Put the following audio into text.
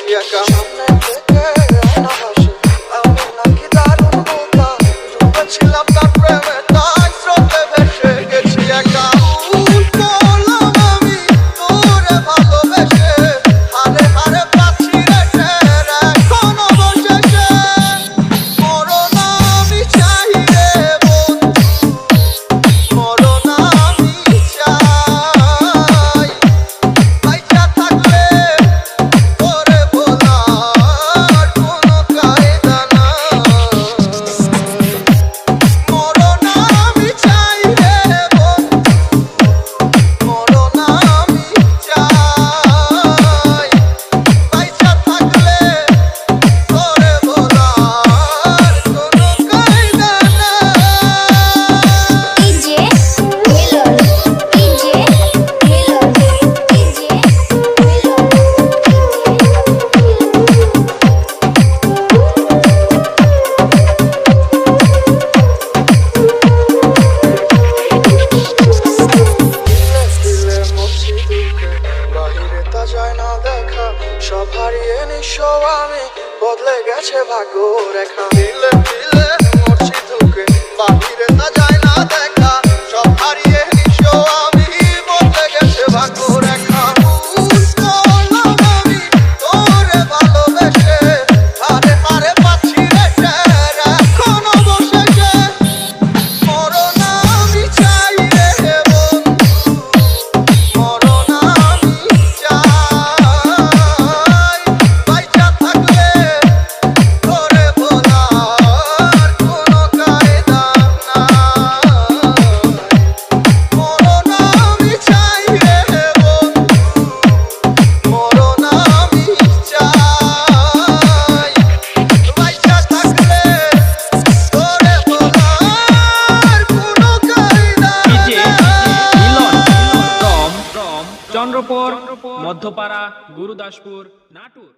গেছি একা সামনে থেকে আয়না হাসে আমি নাকি দারুণ বোকা ডুবেছিলাম তার প্রেমে তাই স্রোতে ভেসে গেছি একা ভুল করলাম আমি তোরে ভালোবেসে হারে হারে পাচ্ছি রে টের এখন অবশেষে মরণ আমি চাই রে বন্ধু মরণ আমি চাই বাইচা থাকলে তোরে বলার কোনো কায়দা নাই মরণ আমি চাই রে বন্ধু মরণ আমি চাই বাইচা থাকলে তোরে বলার কোনো কায়দা নাই ডিজে মিলন ডিজে মিলন ডিজে দিলে মরছি দুঃখে বাহিরে তা যায় না দেখা সব হারিয়ে নিঃস্ব আমি বদলে গেছে ভাগ্য রেখা দিলে দিলে মরছি দুঃখে বাহিরে তা যায় না দেখা সব হারিয়ে নিঃস্ব আমি বদলে গেছে ভাগ্য রেখা ভুল করলাম আমি তোরে ভালোবেসে হারে হারে পাচ্ছি রে টের এখন অবশেষে মরণ আমি চাই রে বন্ধু মরণ আমি চাই বাইচা থাকলে তোরে বলার কোনো কায়দা নাই মরণ আমি চাই রে বন্ধু মরণ আমি চাই বাইচা থাকলে তোরে বলার কোনো কায়দা ডিজে নাই মিলন ফ্রম চন্দ্রপুর মধ্যপাড়া গুরুদাসপুর নাটোর।